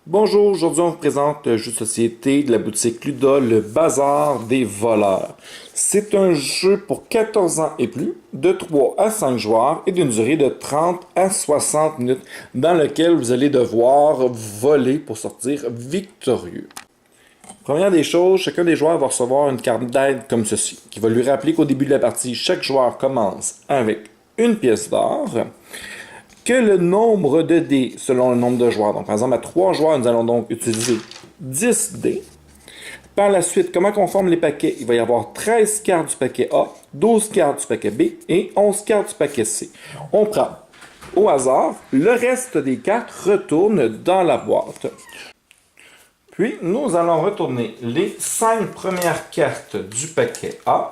Bonjour, aujourd'hui on vous présente le jeu de société de la boutique Luda, le Bazar des voleurs. C'est un jeu pour 14 ans et plus, de 3 à 5 joueurs et d'une durée de 30 à 60 minutes, dans lequel vous allez devoir voler pour sortir victorieux. Première des choses, chacun des joueurs va recevoir une carte d'aide comme ceci, qui va lui rappeler qu'au début de la partie, chaque joueur commence avec une pièce d'or, que le nombre de dés selon le nombre de joueurs. Donc, par exemple, à 3 joueurs, nous allons donc utiliser 10 dés. Par la suite, comment on forme les paquets? Il va y avoir 13 cartes du paquet A, 12 cartes du paquet B et 11 cartes du paquet C. On prend au hasard, le reste des cartes retourne dans la boîte. Puis, nous allons retourner les 5 premières cartes du paquet A,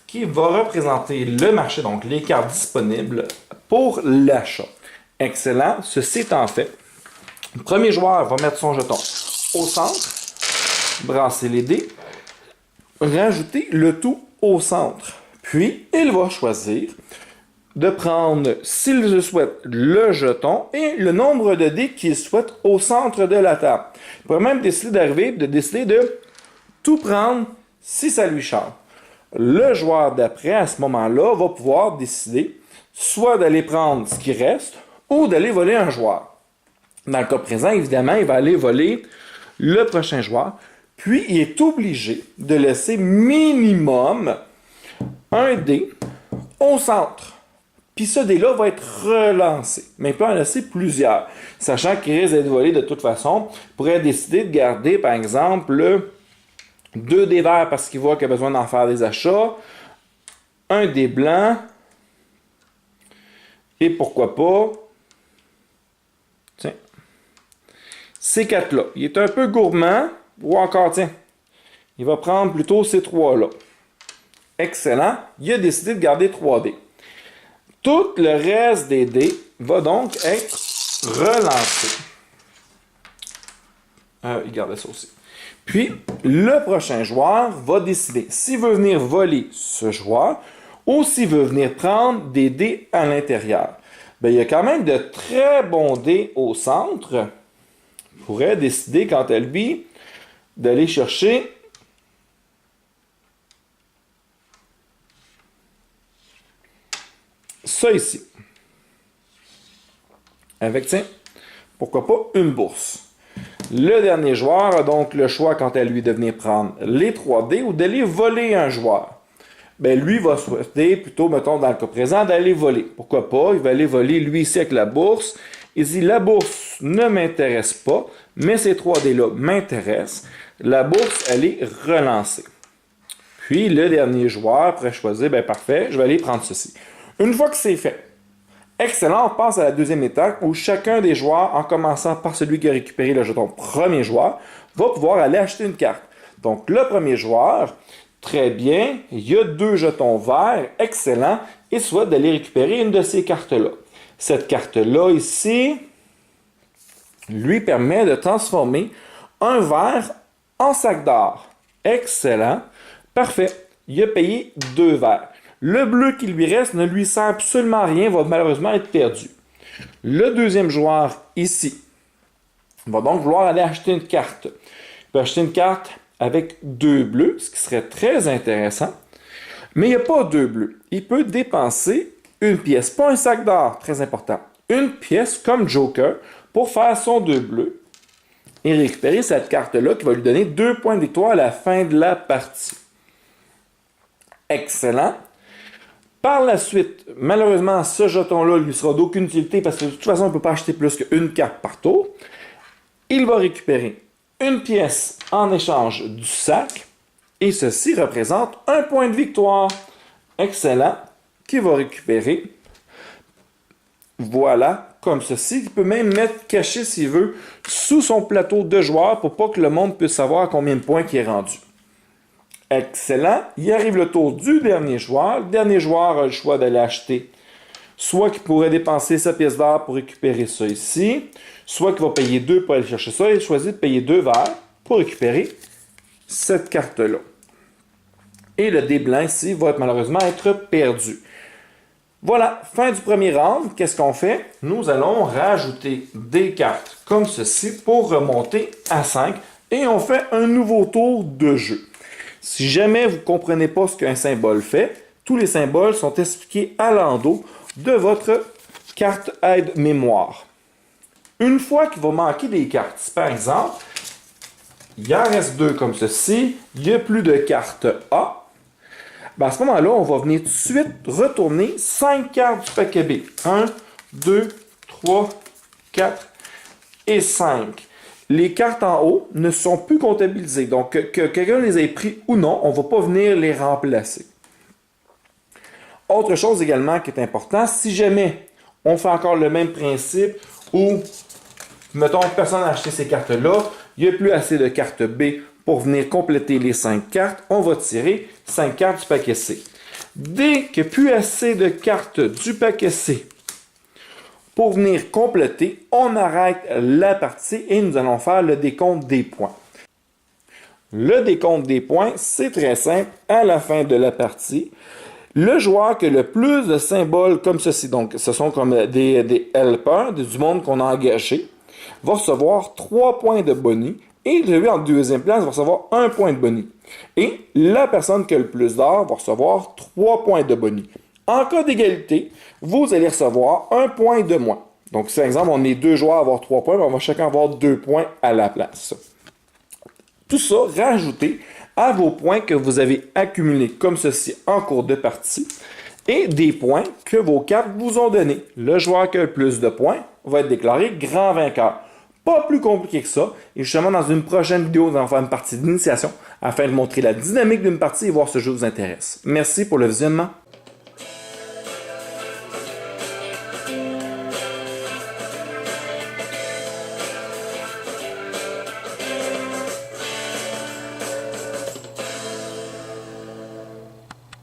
qui va représenter le marché, donc les cartes disponibles pour l'achat. Excellent, ceci étant fait, le premier joueur va mettre son jeton au centre, brasser les dés, rajouter le tout au centre. Puis, il va choisir de prendre, s'il le souhaite, le jeton et le nombre de dés qu'il souhaite au centre de la table. Il pourrait même décider d'arriver, de décider de tout prendre si ça lui chante. Le joueur d'après, à ce moment-là, va pouvoir décider soit d'aller prendre ce qui reste ou d'aller voler un joueur. Dans le cas présent, évidemment, il va aller voler le prochain joueur, puis il est obligé de laisser minimum un dé au centre. Puis ce dé-là va être relancé, mais il peut en laisser plusieurs. Sachant qu'il risque d'être volé de toute façon, il pourrait décider de garder, par exemple, 2 dés verts parce qu'il voit qu'il a besoin d'en faire des achats, un dé blanc, et pourquoi pas, tiens, ces 4-là. Il est un peu gourmand, ou encore, tiens, il va prendre plutôt ces 3-là. Excellent, il a décidé de garder 3 dés. Tout le reste des dés va donc être relancé. Il gardait ça aussi. Puis, le prochain joueur va décider s'il veut venir voler ce joueur ou s'il veut venir prendre des dés à l'intérieur. Bien, il y a quand même de très bons dés au centre. Il pourrait décider, quant à lui, d'aller chercher ça ici. Avec, tiens, pourquoi pas une bourse. Le dernier joueur a donc le choix, quant à lui, de venir prendre les 3 dés ou d'aller voler un joueur. Ben, lui va souhaiter, plutôt, mettons, dans le cas présent, d'aller voler. Pourquoi pas? Il va aller voler, lui, ici, avec la bourse. Il dit, la bourse ne m'intéresse pas, mais ces 3 dés-là m'intéressent. La bourse, elle est relancée. Puis, le dernier joueur pourrait choisir, ben, parfait, je vais aller prendre ceci. Une fois que c'est fait, excellent, on passe à la deuxième étape où chacun des joueurs, en commençant par celui qui a récupéré le jeton premier joueur, va pouvoir aller acheter une carte. Donc, le premier joueur, très bien, il y a 2 jetons verts, excellent, et souhaite d'aller récupérer une de ces cartes-là. Cette carte-là, ici, lui permet de transformer un vert en sac d'or. Excellent, parfait, il a payé 2 verts. Le bleu qui lui reste ne lui sert absolument à rien, va malheureusement être perdu. Le deuxième joueur, ici, va donc vouloir aller acheter une carte. Il peut acheter une carte avec 2 bleus, ce qui serait très intéressant. Mais il n'y a pas 2 bleus. Il peut dépenser une pièce, pas un sac d'or, très important. Une pièce comme Joker pour faire son 2 bleus et récupérer cette carte-là qui va lui donner 2 points de victoire à la fin de la partie. Excellent. Par la suite, malheureusement, ce jeton-là lui sera d'aucune utilité parce que de toute façon, on ne peut pas acheter plus qu'une carte par tour. Il va récupérer une pièce en échange du sac et ceci représente un point de victoire. Excellent. Qui va récupérer. Voilà, comme ceci. Il peut même mettre caché, s'il veut, sous son plateau de joueurs pour pas que le monde puisse savoir combien de points il est rendu. Excellent. Il arrive le tour du dernier joueur. Le dernier joueur a le choix d'aller acheter soit qu'il pourrait dépenser sa pièce d'or pour récupérer ça ici, soit qu'il va payer 2 pour aller chercher ça et choisir de payer 2 verts pour récupérer cette carte-là. Et le dé blanc ici va malheureusement être perdu. Voilà, fin du premier round. Qu'est-ce qu'on fait? Nous allons rajouter des cartes comme ceci pour remonter à 5 et on fait un nouveau tour de jeu. Si jamais vous ne comprenez pas ce qu'un symbole fait, tous les symboles sont expliqués à l'endos de votre carte aide-mémoire. Une fois qu'il va manquer des cartes, si par exemple, il en reste 2 comme ceci, il n'y a plus de carte A, ben à ce moment-là, on va venir tout de suite retourner 5 cartes du paquet B. 1, 2, 3, 4 et 5. Les cartes en haut ne sont plus comptabilisées. Donc, que quelqu'un les ait pris ou non, on ne va pas venir les remplacer. Autre chose également qui est important, si jamais on fait encore le même principe où, mettons, personne n'a acheté ces cartes-là, il n'y a plus assez de cartes B pour venir compléter les 5 cartes, on va tirer 5 cartes du paquet C. Dès qu'il n'y a plus assez de cartes du paquet C pour venir compléter, on arrête la partie et nous allons faire le décompte des points. Le décompte des points, c'est très simple. À la fin de la partie, le joueur qui a le plus de symboles comme ceci, donc ce sont comme des helpers, du monde qu'on a engagé, va recevoir 3 points de bonus et celui en deuxième place va recevoir 1 point de bonus. Et la personne qui a le plus d'or va recevoir 3 points de bonus. En cas d'égalité, vous allez recevoir 1 point de moins. Donc, si par exemple, on est 2 joueurs à avoir 3 points, on va chacun avoir 2 points à la place. Tout ça rajouté à vos points que vous avez accumulés comme ceci en cours de partie et des points que vos cartes vous ont donnés. Le joueur qui a le plus de points va être déclaré grand vainqueur. Pas plus compliqué que ça. Et justement, dans une prochaine vidéo, nous allons faire une partie d'initiation afin de montrer la dynamique d'une partie et voir si ce jeu vous intéresse. Merci pour le visionnement.